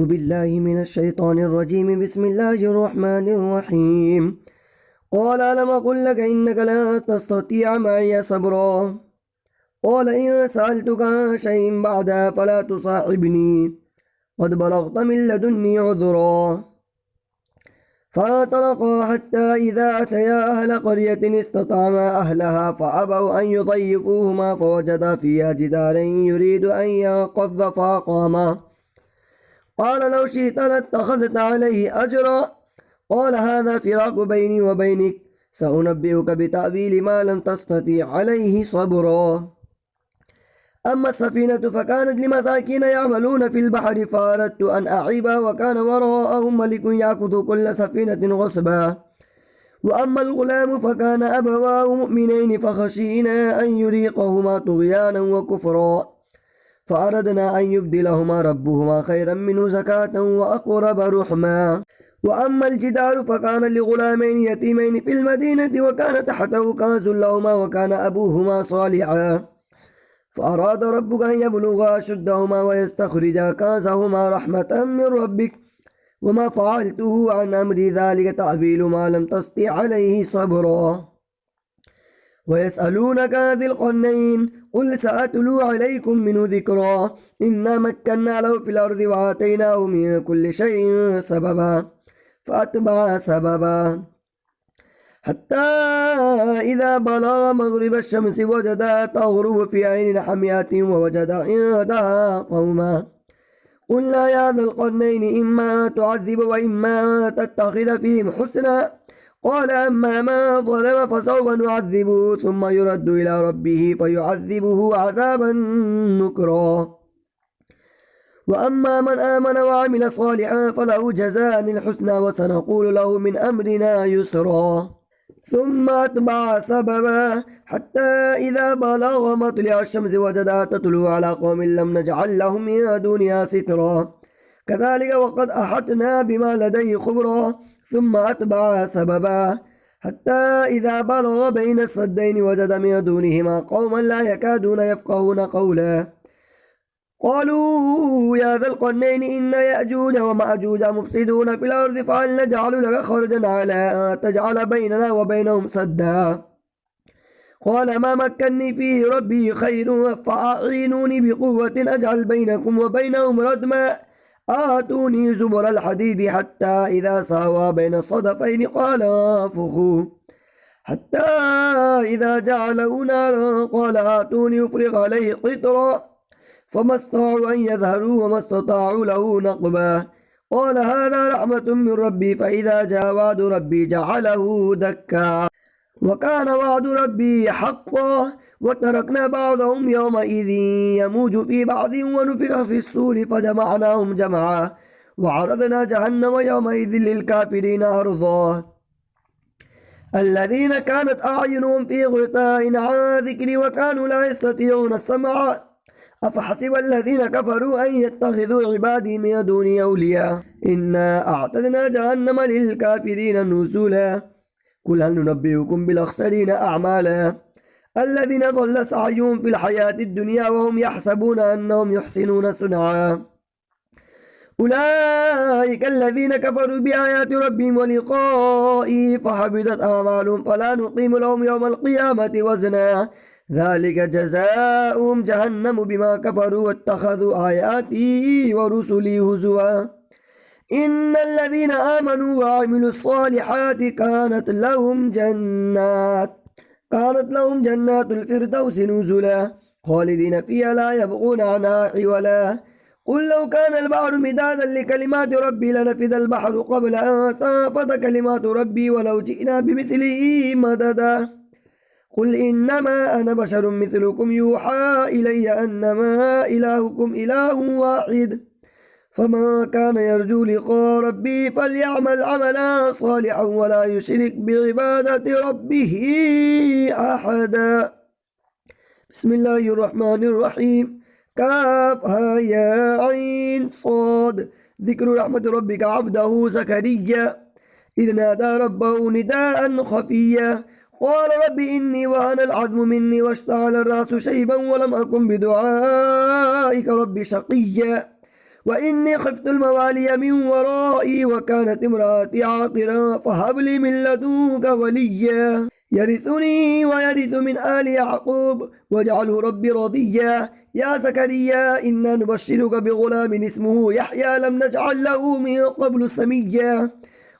بالله من الشيطان الرجيم. بسم الله الرحمن الرحيم. قال ألم أقل لك إنك لا تستطيع معي صبرا. قال إن سألتك عن شيء بعدها فلا تصاحبني قد بلغت من لدني عذرا. فانطلقا حتى إذا أتيا أهل قرية استطعما أهلها فأبوا أن يضيفوهما فوجدا فيها جدارا يريد أن ينقض فأقاما. قال لو شئت لاتخذت عليه أجرا. قال هذا فراق بيني وبينك سأنبئك بتأويل ما لم تستطيع عليه صبرا. أما السفينة فكانت لمساكين يعملون في البحر فأردت أن أعيبها وكان وراءهم ملك يأخذ كل سفينة غصبا. وأما الغلام فكان أبواه مؤمنين فخشينا أن يريقهما طغيانا وكفرا فأردنا أن يبدلهما ربهما خيرا منه زكاة وأقرب رحما. وأما الجدار فكان لغلامين يتيمين في المدينة وكان تحته كنز لهما وكان أبوهما صالحا فأراد ربك أن يبلغا أشدهما ويستخرجا كنزهما رحمة من ربك وما فعلته عن أمري ذلك تأويل ما لم تستطع عليه صبرا. ويسألونك عن ذي القرنين قل سأتلو عليكم منه ذكرا. إنا مكنا له في الأرض وآتيناه من كل شيء سببا فأتبع سببا حتى إذا بلغ مغرب الشمس وجدها تغرب في عين حمية ووجد عندها قوما. قلنا يا ذا القرنين إما تعذب وإما تتخذ فيهم حسنا. قال أما من ظلم فسوف نعذبه ثم يرد إلى ربه فيعذبه عذابا نكرا. وأما من آمن وعمل صالحا فله جزاء الحسنى وسنقول له من أمرنا يسرا. ثم أتبع سببا حتى إذا بلغ مطلع الشمس وجدها تطلع على قوم لم نجعل لهم من دونها سترا كذلك وقد أحطنا بما لديه خبرا. ثم أتبع سببا حتى إذا بلغ بين السدين وجد من دونهما قوما لا يكادون يفقهون قولا. قالوا يا ذا القرنين إن يأجوج ومأجوج مفسدون في الأرض فهل نجعل لك خرجا على أن تجعل بيننا وبينهم سدا. قال ما مكني فيه ربي خير فأعينوني بقوة أجعل بينكم وبينهم ردما. آتوني زبر الحديد حتى إذا ساوى بين الصدفين قال انفخوا حتى إذا جعله نارا قال آتوني أفرغ عليه قطرا فما استطاعوا أن يظهروا وما استطاعوا له نقبا. قال هذا رحمة من ربي فإذا جاء وعد ربي جعله دكا وكان وعد ربي حقا. وتركنا بعضهم يومئذ يموج في بعض ونفخ في الصور فجمعناهم جمعا وعرضنا جهنم يومئذ للكافرين عرضا. الذين كانت أعينهم في غطاء عن ذكري وكانوا لا يستطيعون السمع أفحسب الذين كفروا أن يتخذوا عبادي من دوني أولياء إنا أعتدنا جهنم للكافرين نزلا. قل هل ننبئكم بالأخسرين أعمالا الذين ضل سعيهم في الحياة الدنيا وهم يحسبون أنهم يحسنون صنعا. أولئك الذين كفروا بآيات ربهم ولقائه فحبطت أعمالهم فلا نقيم لهم يوم القيامة وزنا ذلك جزاؤهم جهنم بما كفروا واتخذوا آياتي ورسلي هزوا. إن الذين آمنوا وعملوا الصالحات كانت لهم جنات الفردوس نزلا خالدين فيها لا يبغون عنها حولا. قل لو كان البحر مدادا لكلمات ربي لنفذ البحر قبل أن تنفذ كلمات ربي ولو جئنا بمثله مددا. قل إنما أنا بشر مثلكم يوحى إلي أنما إلهكم إله واحد فمن كان يرجو لقاء ربي فليعمل عملا صالحا ولا يشرك بعبادة ربه أحدا. بسم الله الرحمن الرحيم. كافها يا عين صاد ذكر رحمة ربك عبده زكريا إذ نادى ربه نداء خفيا قال رب إني وهن العظم مني واشتعل الرأس شيبا ولم أكن بدعائك رب شقيا. وإني خفت الموالي من ورائي وكانت امرأتي عاقرا فهب لي من لدنك وليا يرثني ويرث من آل يعقوب واجعله ربي رضيا يا زكريا إنا نبشرك بغلام اسمه يحيى لم نجعل له من قبل سميا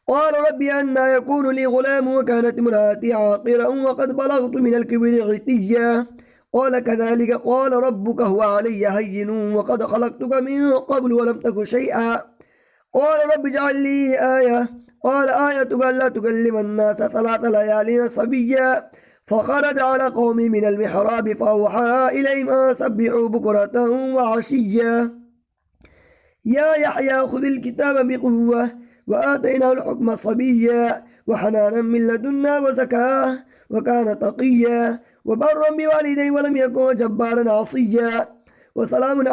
قال ربي أنى يكون لي غلام وكانت امرأتي عاقرا وقد بلغت من الكبر عتيا قال كذلك قال ربك هو علي هين وقد خلقتك من قبل ولم تك شيئا قال رب اجعل لي آية قال آيتك ألا تكلم الناس 3 ليال صبيا فخرج على قومي من المحراب فأوحى إليهم أن سبحوا بكرة وعشيا يا يحيى خذ الكتاب بقوة وآتيناه الحكم صبيا وحنانا من لدنا وزكاة وكان تقيا وبرا بوالديه ولم يكن جبارا عصيا وسلام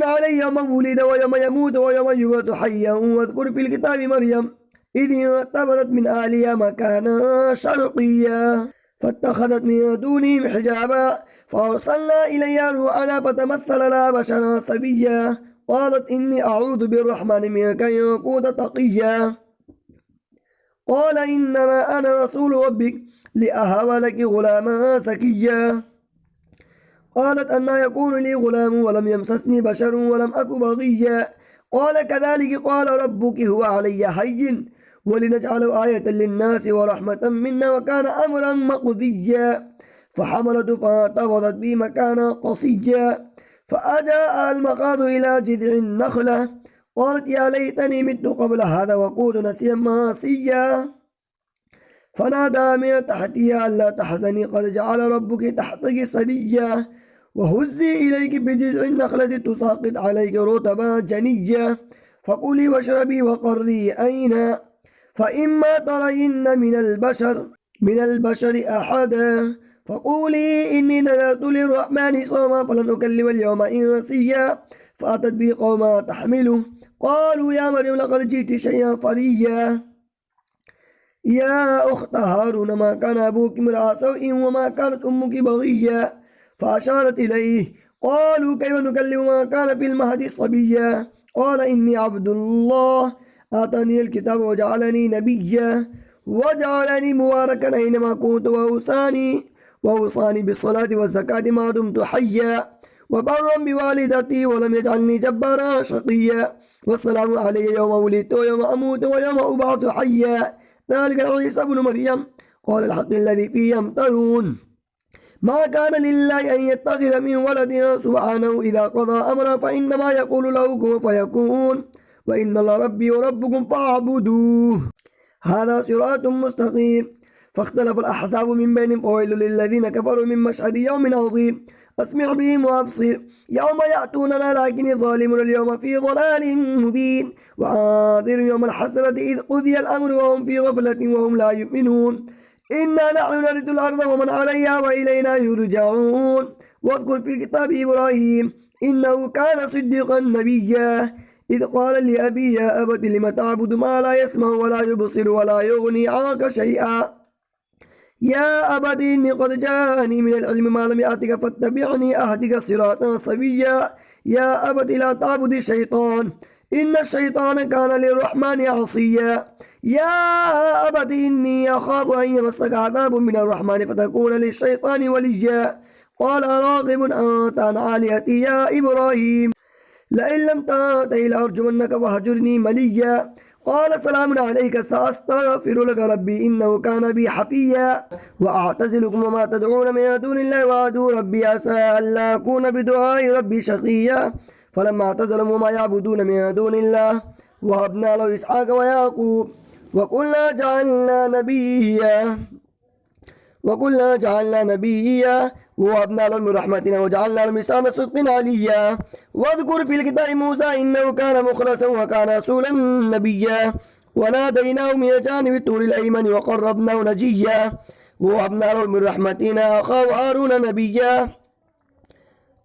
عليه يوم ولد ويوم يموت ويوم يبعث حيا واذكر في الكتاب مريم إذ انتبذت من أهلها مكانا شرقيا فاتخذت من دونهم حجابا فأرسلنا إليها روحنا فتمثل لها بشرا سويا قالت إني أعوذ بالرحمن منك إن كنت تقيا قال إنما أنا رسول ربك لأهب لك غلاما زكيا قالت أنى يكون لي غلام ولم يمسسني بشر ولم أك بغيا قال كذلك قال ربك هو علي هين ولنجعله آية للناس ورحمة منا وكان أمرا مقضيا فحملت فانتبذت به مكانا قصيا فأجاء المخاض إلى جذع النخلة قالت يا ليتني مت قبل هذا وكنت نسيا منسيا فنادى من تحتها ألا تحزني قد جعل ربك تحتك سريا وهزي إليك بجذع النخلة تساقط عليك رطبا جنيا فكلي واشربي وقري أين فإما ترين من البشر أحدا فقولي إني نذرت للرحمن صوما فلن أكلم اليوم إنسيا فأتت به قوما تحمله قالوا يا مريم لقد جئت شيئا فريا يا أخت هارون ما كان أبوك امرأ سوء وما كانت أمك بغيا فأشارت إليه قالوا كيف نكلم ما كان في المهد صبيا قال إني عبد الله آتاني الكتاب وجعلني نبيا وجعلني مباركا أينما كنت وأوصاني بالصلاة والزكاة ما دمت حيا وبرا بوالدتي ولم يجعلني جبارا شقيا والسلام علي يوم ولدت ويوم أموت ويوم أبعث حيا ذلك عيسى بن مريم قال الحق الذي فيه يمترون ما كان لله أن يتخذ من ولد سبحانه إذا قضى أمرا فإنما يقول له كن فيكون وإن الله ربي وربكم فاعبدوه هذا صراط مستقيم فاختلف الأحزاب من بينهم فويل للذين كفروا من مشهد يوم عظيم أسمع بهم وأبصر يوم يأتوننا لكن الظالمون اليوم في ضلال مبين وآذر يوم الحسرة إذ قضي الأمر وهم في غفلة وهم لا يؤمنون إنا نحن نرث الأرض ومن عليها وإلينا يرجعون واذكر في كتاب إبراهيم إنه كان صديقا نبيا إذ قال لأبي يا أبت لم تعبد ما لا يسمع ولا يبصر ولا يغني عنك شيئا يا أبت إني قد جاءني من العلم ما لم يأتك فاتبعني أهدك صراطا سويا يا أبت لا تعبد الشيطان إن الشيطان كان للرحمن عصيا يا أبت إني أخاف أن يمسك عذاب من الرحمن فتكون للشيطان وليا قال راغب أنت عن آلهتي يا إبراهيم لئن لم تنته لأرجمنك وهجرني مليا قال سلام عليك سأستغفر لك ربي إنه كان بي حفيا وأعتزلكم وما تدعون من دون الله وأدعو ربي عسى ألا أكون بدعاء ربي شقيا فلما اعتزلهم وما يعبدون من دون الله وهبنا له إسحاق ويعقوب وكلا جعلنا نبيا ووهبنا له من رحمتنا وجعلنا له لسان صدق عليا واذكر في الكتاب موسى إنه كان مخلصا وكان رسولا نبيا وناديناه من جانب الطور الأيمن وقربناه نجيا ووهبنا له من رحمتنا أخاه هارون نبيا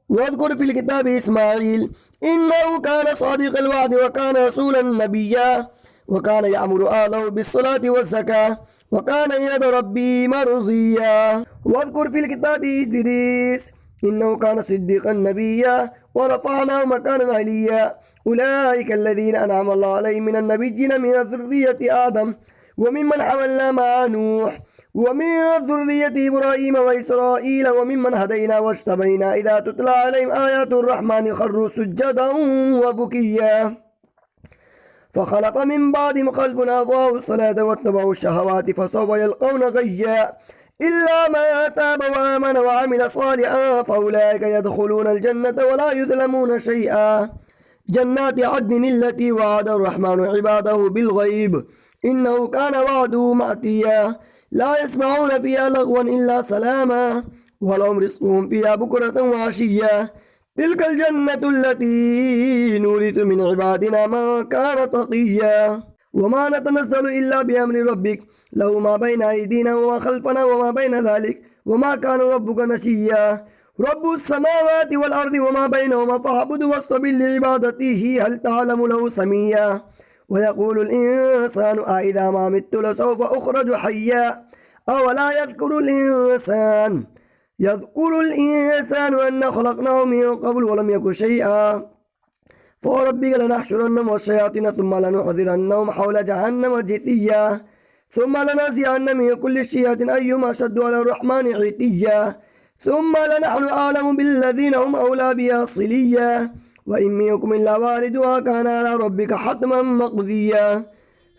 واذكر في الكتاب إسماعيل إنه كان صادق الوعد وكان رسولا نبيا وكان يأمر أهله بالصلاة والزكاة وكان عند ربي مرضيا واذكر في الكتاب إدريس إنه كان صديقا نبيا ورفعناه مكانا عليا. أولئك الذين أنعم الله عليهم من النبيين من ذرية آدم وممن حملنا مع نوح ومن ذرية إبراهيم وإسرائيل وممن هدينا واجتبينا إذا تتلى عليهم آيات الرحمن خروا سجدا وبكيا. فخلف من بعدهم خلف أضاعوا الصلاة واتبعوا الشهوات فسوف يلقون غيا إلا ما تاب وآمن وعمل صالحا فأولئك يدخلون الجنة ولا يظلمون شيئا. جنات عدن التي وعد الرحمن عباده بالغيب إنه كان وعده مأتيا. لا يسمعون فيها لغوا إلا سلاما ولهم رزقهم فيها بكرة وعشيا. تلك الجنة التي نورث من عبادنا ما كان تقيا. وما نتنزل إلا بأمر ربك له ما بين أيدينا وما خلفنا وما بين ذلك وما كان ربك نسيا. رب السماوات والأرض وما بينهما فاعبده واصطبر لعبادته هل تعلم له سميا. ويقول الإنسان أإذا ما مت لسوف أخرج حيا. أولا يذكر الإنسان أن خلقناه من قبل ولم يك شيئا. فوربك لنحشرنهم والشياطين ثم لنحضرنهم حول جهنم جثيا ثم لننزعن من كل شيعة أيهم أشد على الرحمن عتيا ثم لنحن أعلم بالذين هم أولى بها صليا. وإن منكم إلا واردها كان على ربك حتما مقضيا.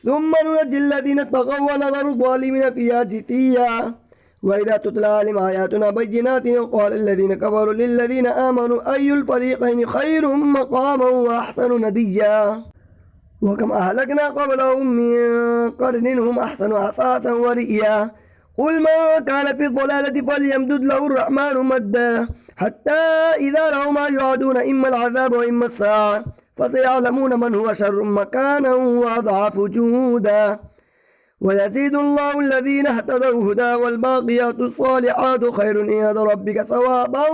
ثم ننجي الذين اتقوا ونذر الظالمين فيها جثيا. وإذا تتلى عليهم آياتنا بينات قال الذين كفروا للذين آمنوا أي الفريقين خير مقاما وأحسن نديا. وكم أهلكنا قبلهم من قرن هم أحسن أثاثا ورئيا. قل ما كان في الضلالة فليمدد له الرحمن مدا حتى إذا رأوا ما يوعدون إما العذاب وإما الساعة فسيعلمون من هو شر مكانا وأضعف جهودا. ويزيد الله الذين اهتدوا هدى والباقيات الصالحات خير عند ربك ثوابا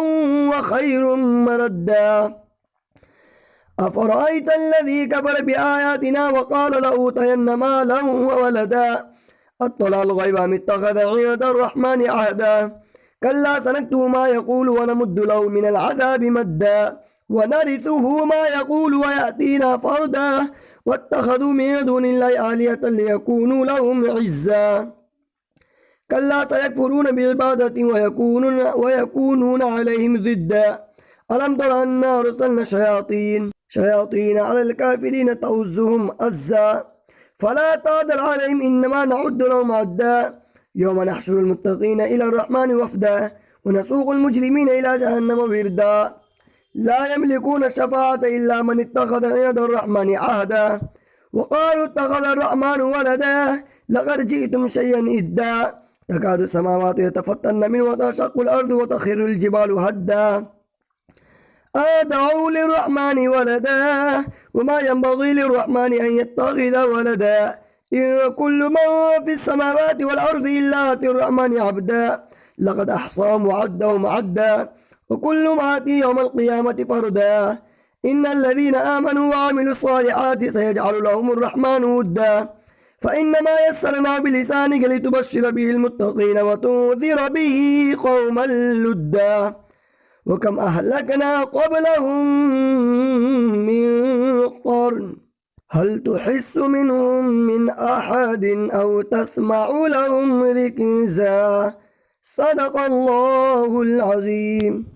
وخير مردا. أفرأيت الذي كفر بآياتنا وقال لأوتين مالا وولدا أطلع الغيب أم اتخذ عند الرحمن عهدا. كلا سنكتب ما يقول ونمد له من العذاب مدا ونرثه ما يقول ويأتينا فردا. واتخذوا من دون الله آلهة ليكونوا لهم عزا. كلا سيكفرون بعبادة ويكونون عليهم ضدا. ألم تر أنا أرسلنا شياطين على الكافرين تؤزهم أزا فلا تعدل عليهم إنما نعد لهم عدا. يوم نحشر المتقين إلى الرحمن وفدا ونسوق المجرمين إلى جهنم وردا. لا يملكون الشفاعة إلا من اتخذ عند الرحمن عهدا. وقالوا اتخذ الرحمن ولدا لقد جئتم شيئا إدا. تكاد السماوات يتفطرن منه وتنشق الأرض وتخر الجبال هدا. أدعوا للرحمن ولدا وما ينبغي للرحمن أن يتخذ ولدا. إن كل من في السماوات والأرض إلا آتي الرحمن عبدا. لقد أحصاهم وعدهم عدا وكل ما آتي يوم القيامة فردا. إن الذين آمنوا وعملوا الصالحات سيجعل لهم الرحمن ودا. فإنما يسرناه بلسانك لتبشر به المتقين وتنذر به قوما لدا. وكم أهلكنا قبلهم من قرن هل تحس منهم من أحد أو تسمع لهم ركزا. صدق الله العظيم.